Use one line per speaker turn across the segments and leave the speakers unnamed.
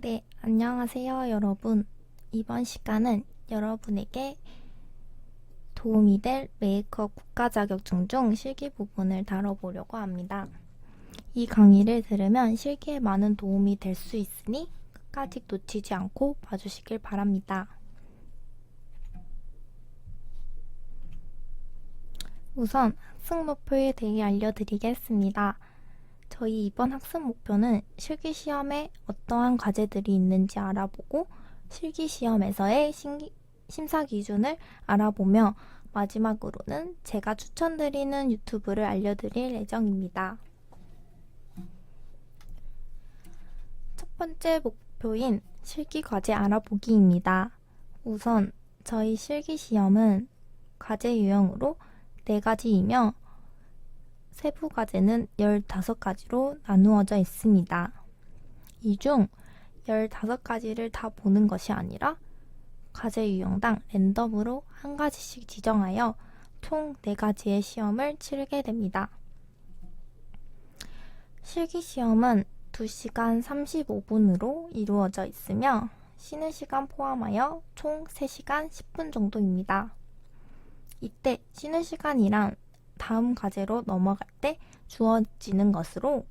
네, 안녕하세요, 여러분. 이번 시간은 여러분에게 도움이 될 메이크업 국가 자격증 중 실기 부분을 다뤄보려고 합니다. 이 강의를 들으면 실기에 많은 도움이 될 수 있으니 끝까지 놓치지 않고 봐주시길 바랍니다. 우선 학습 목표에 대해 알려드리겠습니다. 저희 이번 학습 목표는 실기시험에 어떠한 과제들이 있는지 알아보고 실기시험에서의 심사 기준을 알아보며 마지막으로는 제가 추천드리는 유튜브를 알려드릴 예정입니다. 첫 번째 목표인 실기 과제 알아보기입니다. 우선 저희 실기시험은 과제 유형으로 4가지이며 세부 과제는 15가지로 나누어져 있습니다. 이 중 15가지를 다 보는 것이 아니라 과제 유형당 랜덤으로 한 가지씩 지정하여 총 4가지의 시험을 치르게 됩니다. 실기시험은 2시간 35분으로 이루어져 있으며 쉬는 시간 포함하여 총 3시간 10분 정도입니다. 이때 쉬는 시간이란 다음 과제로 넘어갈 때 주어지는 것으로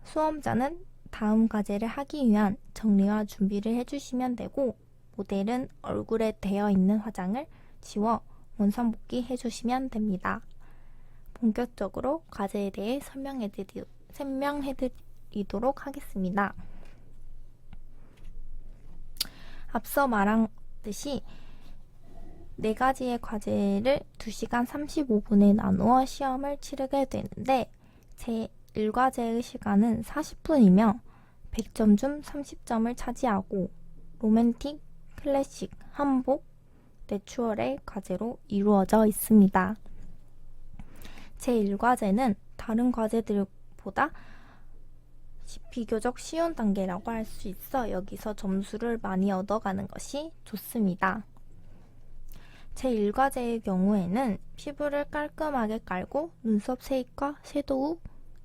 수험자는 다음 과제를 하기 위한 정리와 준비를 해주시면 되고 모델은 얼굴에 되어 있는 화장을 지워 원상복귀 해주시면 됩니다. 본격적으로 과제에 대해 설명해드리도록 하겠습니다. 앞서 말한듯이 4가지의 과제를 2시간 35분에 나누어 시험을 치르게 되는데 제 1과제의 시간은 40분이며 100점 중 30점을 차지하고 로맨틱, 클래식, 한복, 내추럴의 과제로 이루어져 있습니다. 제 1과제는 다른 과제들보다 비교적 쉬운 단계라고 할 수 있어 여기서 점수를 많이 얻어가는 것이 좋습니다. 제1과제의 경우에는 피부를 깔끔하게 깔고 눈썹 쉐입과 섀도우,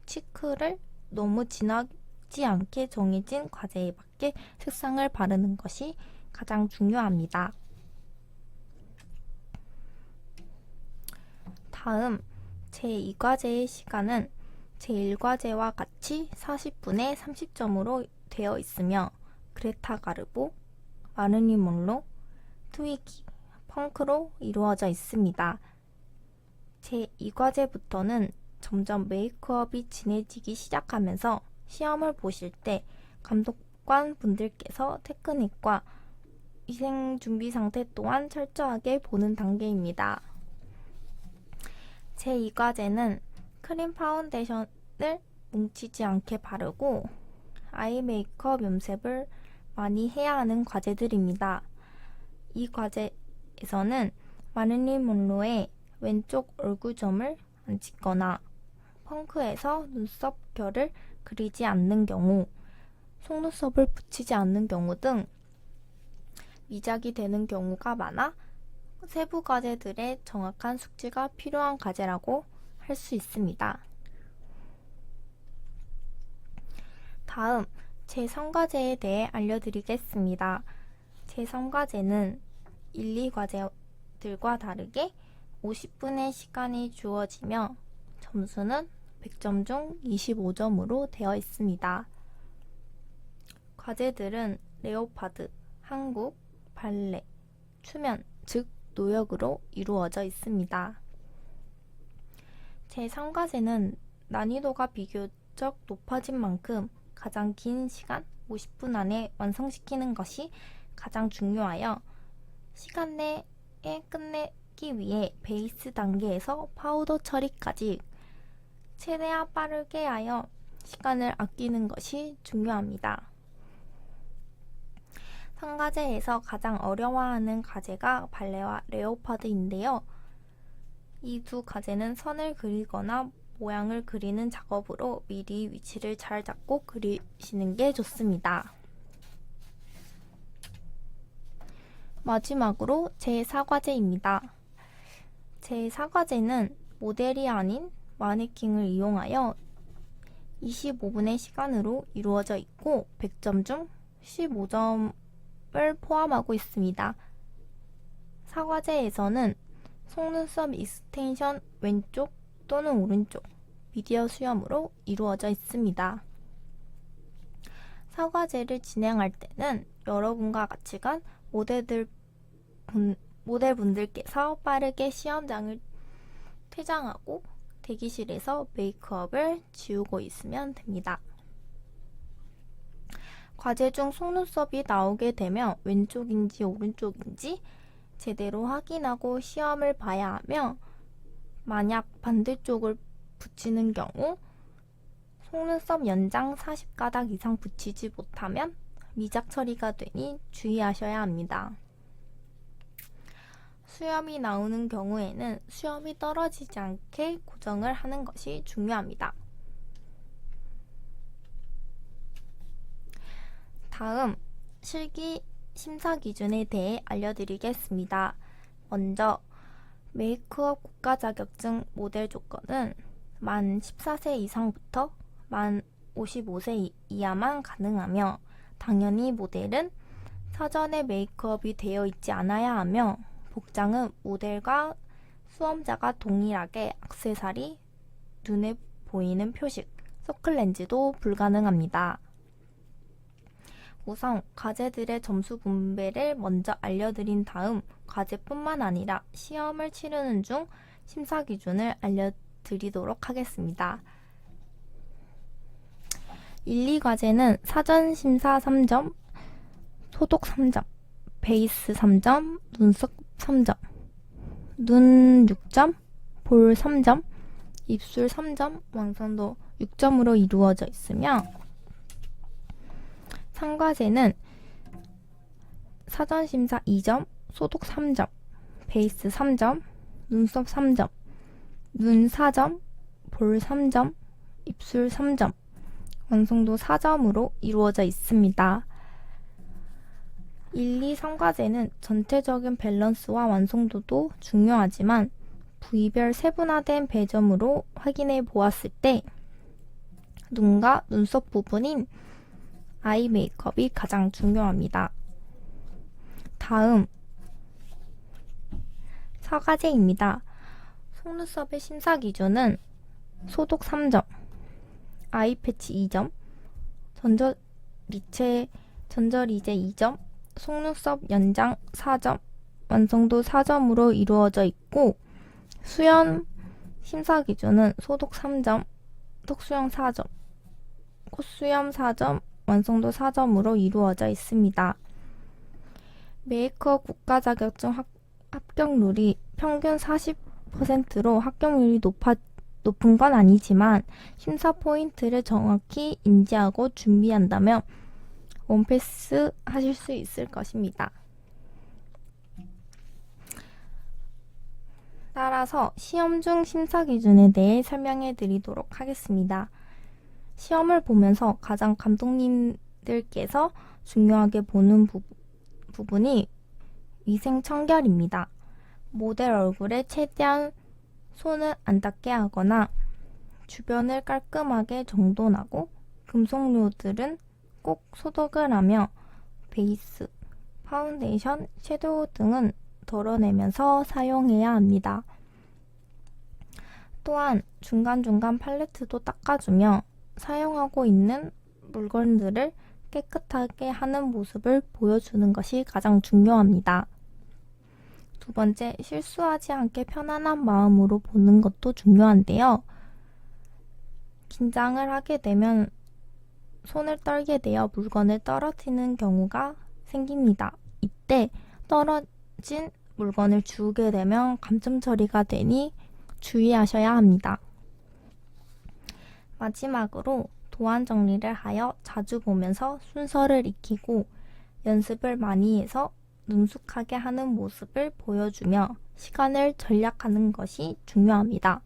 치크를 너무 진하지 않게 정해진 과제에 맞게 색상을 바르는 것이 가장 중요합니다. 다음 제2과제의 시간은 제1과제와 같이 40분에 30점으로 되어 있으며 그레타 가르보, 마릴린 먼로, 트위기, 펑크로 이루어져 있습니다. 제2과제부터는 점점 메이크업이 진해지기 시작하면서 시험을 보실 때 감독관 분들께서 테크닉과 위생 준비 상태 또한 철저하게 보는 단계입니다. 제2과제는 크림 파운데이션을 뭉치지 않게 바르고 아이 메이크업 염색을 많이 해야 하는 과제들입니다. 이 과제에서는 마릴린 먼로의 왼쪽 얼굴점을 안 찍거나 펑크에서 눈썹 결을 그리지 않는 경우, 속눈썹을 붙이지 않는 경우 등 미작이 되는 경우가 많아 세부 과제들의 정확한 숙지가 필요한 과제라고 할 수 있습니다. 다음 제3과제에 대해 알려드리겠습니다. 제3과제는 1, 2과제들과 다르게 50분의 시간이 주어지며 점수는 100점 중 25점으로 되어 있습니다. 과제들은 레오파드, 한국, 발레, 추면, 즉 노역으로 이루어져 있습니다. 제3과제는 난이도가 비교적 높아진 만큼 가장 긴 시간 50분 안에 완성시키는 것이 가장 중요하여 시간 내에 끝내기 위해 베이스 단계에서 파우더 처리까지 최대한 빠르게 하여 시간을 아끼는 것이 중요합니다. 3과제에서 가장 어려워하는 과제가 발레와 레오파드인데요. 이 두 과제는 선을 그리거나 모양을 그리는 작업으로 미리 위치를 잘 잡고 그리시는 게 좋습니다. 마지막으로 제4과제입니다. 제4과제는 모델이 아닌 마네킹을 이용하여 25분의 시간으로 이루어져 있고 100점 중 15점을 포함하고 있습니다. 사과제에서는 속눈썹 익스텐션 왼쪽 또는 오른쪽 미디어 수염으로 이루어져 있습니다. 사과제를 진행할 때는 여러분과 같이 간 모델분들께서 빠르게 시험장을 퇴장하고 대기실에서 메이크업을 지우고 있으면 됩니다. 과제 중 속눈썹이 나오게 되면 왼쪽인지 오른쪽인지 제대로 확인하고 시험을 봐야 하며, 만약 반대쪽을 붙이는 경우 속눈썹 연장 40가닥 이상 붙이지 못하면 미작 처리가 되니 주의하셔야 합니다. 수염이 나오는 경우에는 수염이 떨어지지 않게 고정을 하는 것이 중요합니다. 다음, 실기 심사 기준에 대해 알려드리겠습니다. 먼저 메이크업 국가 자격증 모델 조건은 만 14세 이상부터 만 55세 이하만 가능하며, 당연히 모델은 사전에 메이크업이 되어 있지 않아야 하며, 복장은 모델과 수험자가 동일하게 액세서리, 눈에 보이는 표식, 서클렌즈도 불가능합니다. 우선 과제들의 점수 분배를 먼저 알려드린 다음, 과제뿐만 아니라 시험을 치르는 중 심사 기준을 알려드리도록 하겠습니다. 1, 2과제는 사전 심사 3점, 소독 3점, 베이스 3점, 눈썹 3점, 눈 6점, 볼 3점, 입술 3점, 완성도 6점으로 이루어져 있으며, 3과제는 사전심사 2점, 소독 3점, 베이스 3점, 눈썹 3점, 눈 4점, 볼 3점, 입술 3점, 완성도 4점으로 이루어져 있습니다. 1, 2, 3과제는 전체적인 밸런스와 완성도도 중요하지만 부위별 세분화된 배점으로 확인해 보았을 때 눈과 눈썹 부분인 아이 메이크업이 가장 중요합니다. 다음 4과제입니다. 속눈썹의 심사 기준은 소독 3점, 아이 패치 2점, 전절이제 2점, 속눈썹 연장 4점, 완성도 4점으로 이루어져 있고, 수염 심사 기준은 소독 3점, 턱수염 4점, 콧수염 4점, 완성도 4점으로 이루어져 있습니다. 메이크업 국가 자격증 합격률이 평균 40%로 합격률이 높은 건 아니지만, 심사 포인트를 정확히 인지하고 준비한다면 원패스 하실 수 있을 것입니다. 따라서 시험 중 심사 기준에 대해 설명해 드리도록 하겠습니다. 시험을 보면서 가장 감독님들께서 중요하게 보는 부분이 위생 청결입니다. 모델 얼굴에 최대한 손을 안 닿게 하거나 주변을 깔끔하게 정돈하고, 금속류들은 꼭 소독을 하며 베이스, 파운데이션, 섀도우 등은 덜어내면서 사용해야 합니다. 또한 중간중간 팔레트도 닦아주며 사용하고 있는 물건들을 깨끗하게 하는 모습을 보여주는 것이 가장 중요합니다. 두 번째, 실수하지 않게 편안한 마음으로 보는 것도 중요한데요. 긴장을 하게 되면 손을 떨게 되어 물건을 떨어뜨리는 경우가 생깁니다. 이때 떨어진 물건을 주우게 되면 감점 처리가 되니 주의하셔야 합니다. 마지막으로 도안 정리를 하여 자주 보면서 순서를 익히고 연습을 많이 해서 능숙하게 하는 모습을 보여주며 시간을 절약하는 것이 중요합니다.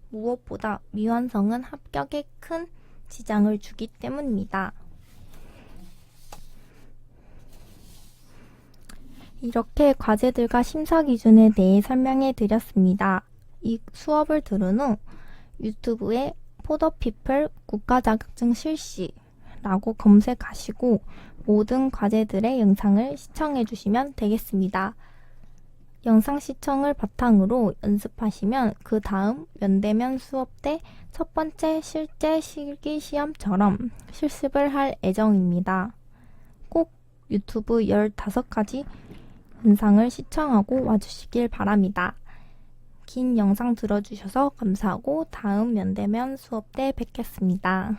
무엇보다 미완성은 합격에 큰 지장을 주기 때문입니다. 이렇게 과제들과 심사 기준에 대해 설명해 드렸습니다. 이 수업을 들은 후 유튜브에 포더피플 국가 자격증 실시 라고 검색하시고 모든 과제들의 영상을 시청해 주시면 되겠습니다. 영상 시청을 바탕으로 연습하시면 그 다음 면대면 수업 때 첫 번째 실제 실기시험처럼 실습을 할 예정입니다. 꼭 유튜브 15가지 영상을 시청하고 와주시길 바랍니다. 긴 영상 들어주셔서 감사하고 다음 면대면 수업 때 뵙겠습니다.